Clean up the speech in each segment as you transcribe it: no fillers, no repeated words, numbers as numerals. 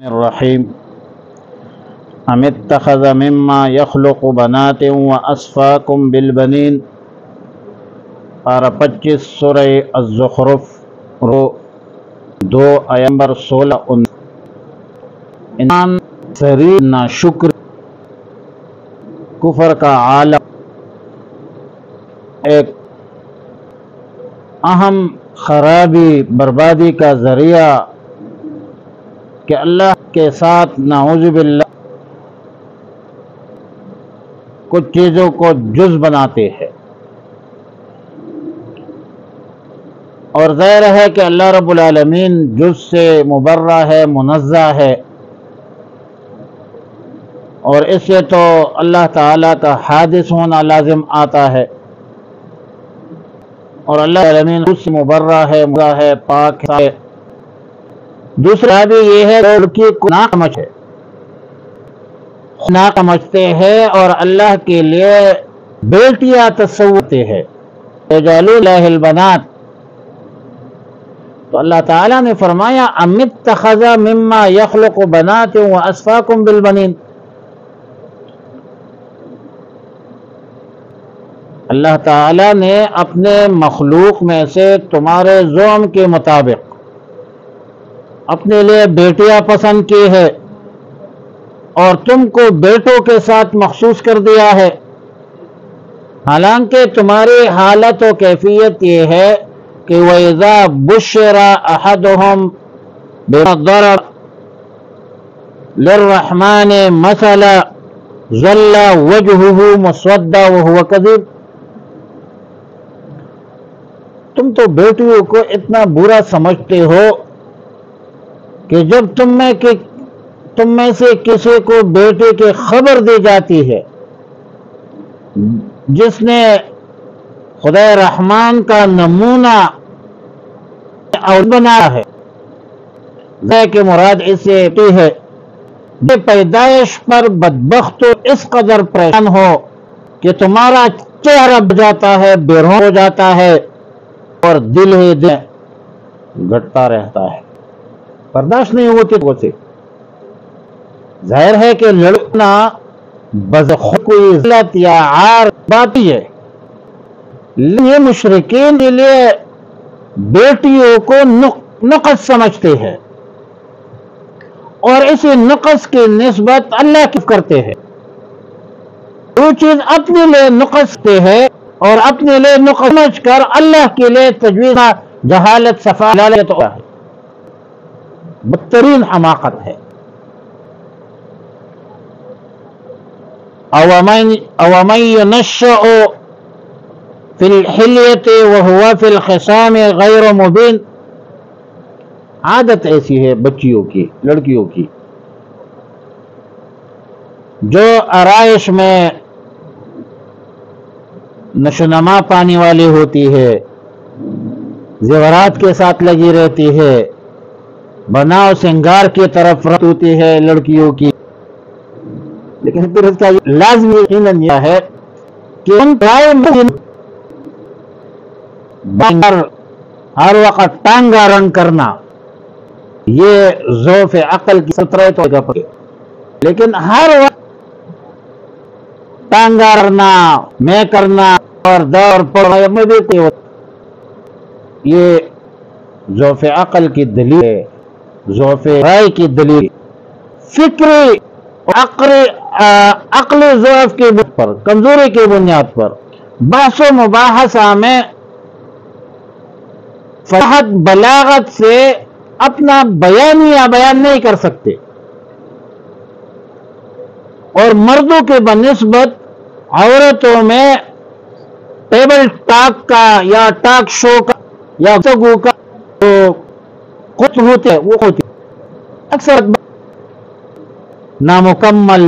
الرحیم ام اتخذ مما یخلق بنات واسفاکم بالبنین پارہ 25 سورہ الزخرف رو 2 آیت نمبر 16 انسان سری ناشکر کفر کا عالم ایک اہم خرابی بربادی کا ذریعہ کہ اللہ کے ساتھ نعوذ باللہ کچھ چیزوں کو جز بناتے ہیں، اور ظاہر ہے کہ اللہ رب العالمین جز سے مبرہ ہے، منزہ ہے، اور اس سے تو اللہ تعالیٰ کا حادث ہونا لازم آتا ہے، اور اللہ العالمین جز سے مبرہ ہے، منزہ ہے، پاک ہے۔ دوسرا بھی یہ ہے کہ لڑکی کو ناسمجھ ہے، نہ سمجھتے ہیں اور اللہ کے لیے بیٹیاں تصورتے ہیں، یجعلوا للہ البنات۔ تو اللہ تعالیٰ نے فرمایا ام اتخذ مما یخلق بنات واسفاکم بالبنین۔ اللہ تعالیٰ نے اپنے مخلوق میں سے تمہارے ذوق کے مطابق اپنے لیے بیٹیاں پسند کی ہے اور تم کو بیٹوں کے ساتھ مخصوص کر دیا ہے، حالانکہ تمہاری حالت و کیفیت یہ ہے کہ وَإِذَا بُشِّرَ أَحَدُهُمْ بِمَا ضَرَبَ لِلرَّحْمَنِ مَثَلًا ظَلَّ وَجْهُهُ مُسْوَدًّا وَهُوَ كَظِيمٌ۔ تم تو بیٹیوں کو اتنا برا سمجھتے ہو کہ جب تم میں سے کسی کو بیٹے کی خبر دی جاتی ہے جس نے خدا رحمان کا نمونہ اور بنایا ہے کہ مراد اس سے ہے یہ پیدائش پر بدبخت اس قدر پریشان ہو کہ تمہارا چہرہ بجھ جاتا ہے، بےرحم ہو جاتا ہے اور دل ہی دل گھٹتا رہتا ہے، برداشت نہیں ہوتی سے۔ ظاہر ہے کہ لڑکنا بذخود کوئی ذلت یا عار بات ہی ہے، لیکن یہ مشرکین کے لیے بیٹیوں کو نقص سمجھتے ہیں اور اسی نقص کی نسبت اللہ کی کرتے ہیں۔ وہ چیز اپنے لیے نقص ہے اور اپنے لیے نقص سمجھ کر اللہ کے لیے تجویز جہالت سفالت ہے، بدترین حماقت ہے۔ اومن ينشأ فی الحلیۃ وہو فی الخصام غیر مبین۔ عادت ایسی ہے بچیوں کی، لڑکیوں کی، جو آرائش میں نشوونما پانے والی ہوتی ہے، زیورات کے ساتھ لگی رہتی ہے، بناؤ سنگار کی طرف رخ ہوتی ہے لڑکیوں کی، لیکن پھر اس کا لازمی یقیناً یہ ہے کہ ان ہر وقت ٹانگا رنگ کرنا یہ ضعف عقل کی فطرت ہے، لیکن ہر وقت ٹانگا رکھنا میں کرنا اور دور پڑھائی میں بھی یہ ضعف عقل کی دلیل ہے، ضعف رائے کی دلیل، فکری عقلی ضعف کی بنیاد پر، کمزوری کی بنیاد پر بحث و مباحثہ میں فصاحت بلاغت سے اپنا بیان نہیں کر سکتے، اور مردوں کے بنسبت عورتوں میں ٹیبل ٹاک کا یا ٹاک شو کا یا گفتگو کا جو ہوتے وہ ہوتی اکثر نامکمل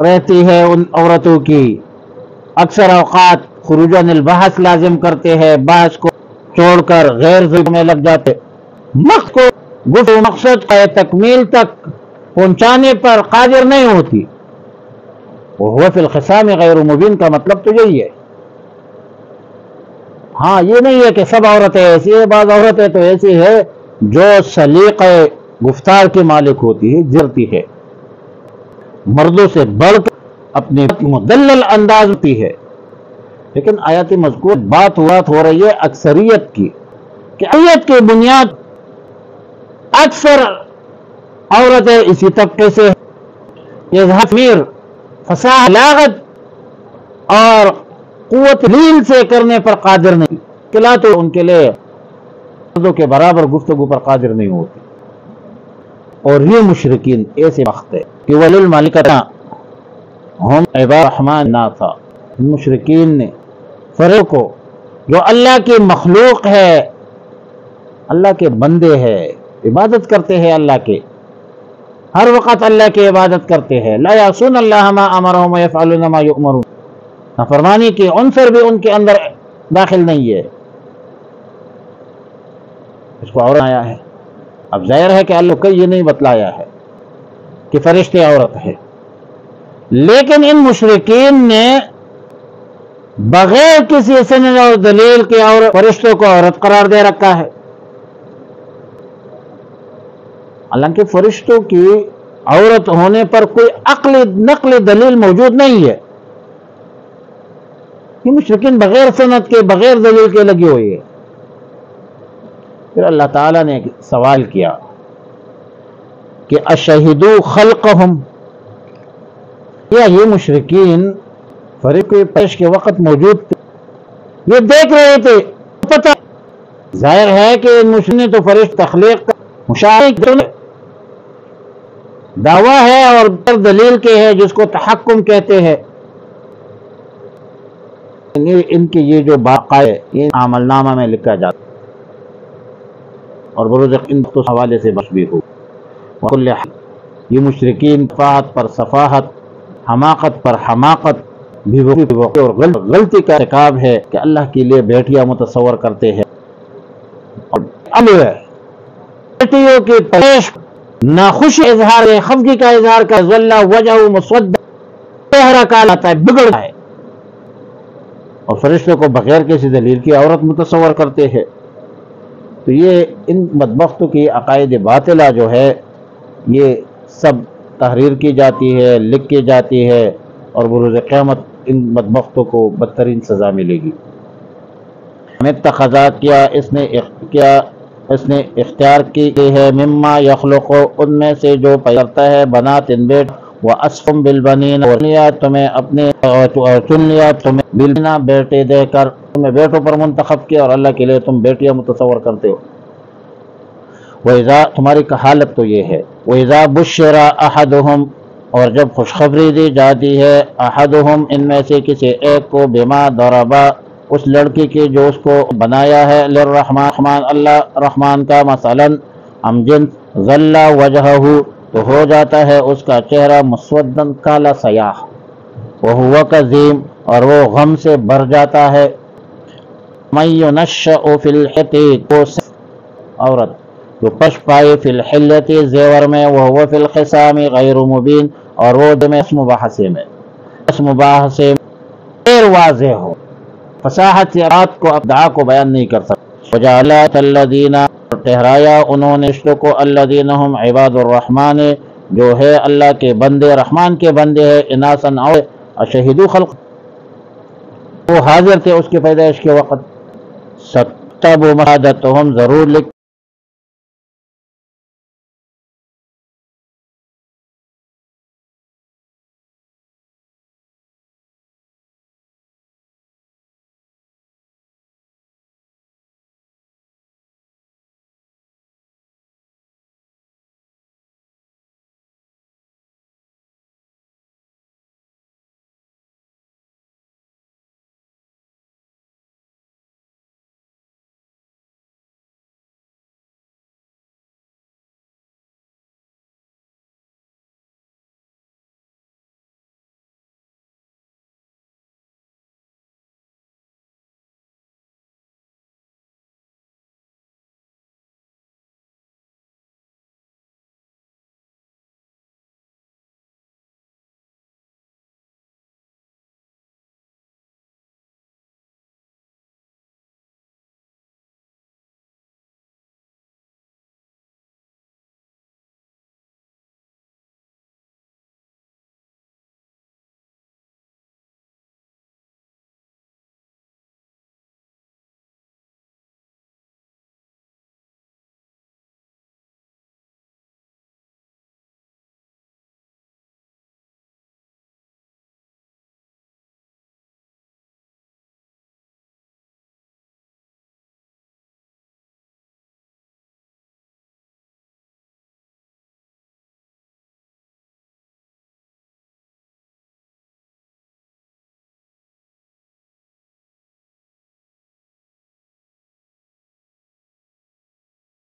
رہتی ہے ان عورتوں کی، اکثر اوقات خروج عن البحث لازم کرتے ہیں، بحث کو چھوڑ کر غیر ذکر میں لگ جاتے، مقصد کا تکمیل تک پہنچانے پر قادر نہیں ہوتی۔ وہ فی الخصام غیر مبین کا مطلب تو یہی ہے۔ ہاں، یہ نہیں ہے کہ سب عورتیں ایسی ہیں، بعض عورتیں تو ایسی ہے جو سلیقے گفتار کے مالک ہوتی ہے، جرتی ہے، مردوں سے بڑھ کر اپنے مدلل انداز ہوتی ہے. لیکن آیات مذکور بات ہو رہی ہے اکثریت کی، کہ اکثریت کی بنیاد اکثر عورتیں اسی طبقے سے اظہار میر فصاحت بلاغت اور قوت لیل سے کرنے پر قادر نہیں، قلعہ تو ان کے لیے مردوں کے برابر گفتگو پر قادر نہیں ہوتی. اور یہ مشرکین ایسے وقت ہے کہ وَلِلْمَلِكَةِ ہم عباد الرحمن ناتھا، مشرکین نے فرشتوں کو جو اللہ کی مخلوق ہے، اللہ کے بندے ہیں، عبادت کرتے ہیں اللہ کے، ہر وقت اللہ کی عبادت کرتے ہیں، لا یعصون اللہ ما امرهم ویفعلون ما یؤمرون، نافرمانی کی عنصر بھی ان کے اندر داخل نہیں ہے. اس کو عورت آیا ہے. اب ظاہر ہے کہ اللہ کو یہ نہیں بتلایا ہے کہ فرشتے عورت ہے، لیکن ان مشرکین نے بغیر کسی سند اور دلیل کے فرشتوں کو عورت قرار دے رکھا ہے. حالانکہ فرشتوں کی عورت ہونے پر کوئی عقلی نقلی دلیل موجود نہیں ہے. یہ مشرکین بغیر سند کے، بغیر دلیل کے لگی ہوئی ہے. پھر اللہ تعالیٰ نے ایک سوال کیا کہ اشہدوا خلقہم، کیا یہ مشرکین فرشتوں کے پیش کے وقت موجود تھے، یہ دیکھ رہے تھے؟ پتہ ظاہر ہے کہ مشرکین نے تو فرشت تخلیق کا مشاہدہ دعویٰ ہے اور دلیل کے ہے جس کو تحکم کہتے ہیں. ان کی یہ جو باقاعدہ یہ عمل نامہ میں لکھا جاتا اور بروز ان کو حوالے سے بخش بھی ہو. یہ مشرکین صفاحت پر صفاحت، حماقت پر حماقت بھی اور غلطی کا ارتکاب ہے کہ اللہ کے لیے بیٹیاں متصور کرتے ہیں. اور بیٹیوں کی پیش ناخوشی اظہار خفگی کا اظہار کا ظلہ وجہ مسودہ چہرہ کالاتا ہے، بگڑتا ہے، اور فرشتوں کو بغیر کسی دلیل کی عورت متصور کرتے ہیں. تو یہ ان بدبختوں کی عقائد باطلہ جو ہے یہ سب تحریر کی جاتی ہے، لکھ کی جاتی ہے، اور بروز قیامت ان بدبختوں کو بدترین سزا ملے گی. اتخذا کیا اس نے اختیار کی ہے مما یخلق، ان میں سے جو پیدا کرتا ہے، بنات ان بیٹ، وَأَسْفُمْ بِالْبَنِينَ، اور لیا تمہیں اپنے چن لیا تمہیں بالبنا بیٹے دے کر، تمہیں بیٹوں پر منتخب کیا اور اللہ کے لیے تم بیٹیاں متصور کرتے ہو. وَإِذَا، تمہاری حالت تو یہ ہے، وَإِذَا بُشِّرَ أَحَدُهُمْ، اور جب خوشخبری دی جاتی ہے، أَحَدُهُمْ ان میں سے کسی ایک کو، بما ضربا، اس لڑکی کی جو اس کو بنایا ہے، للرحمن، اللہ رحمان کا، مثلا جنس، ظل وجہہ، تو ہو جاتا ہے اس کا چہرہ مسودن، کالا سیاہ، وہو کظیم، اور وہ غم سے بھر جاتا ہے. من ينشأ فی الحلیۃ، عورت جو پش پائے، فی الحلیۃ زیور میں، وہو فی الخصام غیر مبین، اور وہ اس مباحثے میں غیر واضح ہو، فصاحت سے بات کو ابداع کو بیان نہیں کر سکتا. وجعلت الذین، ٹھہرایا انہوں نے رشتوں کو، الذین ہم عباد الرحمن، جو ہے اللہ کے بندے، رحمان کے بندے ہیں، اناسن، اور اشہدوا خلق، وہ حاضر تھے اس کے پیدائش کے وقت. ستب مشاہدتہم، ضرور لکھ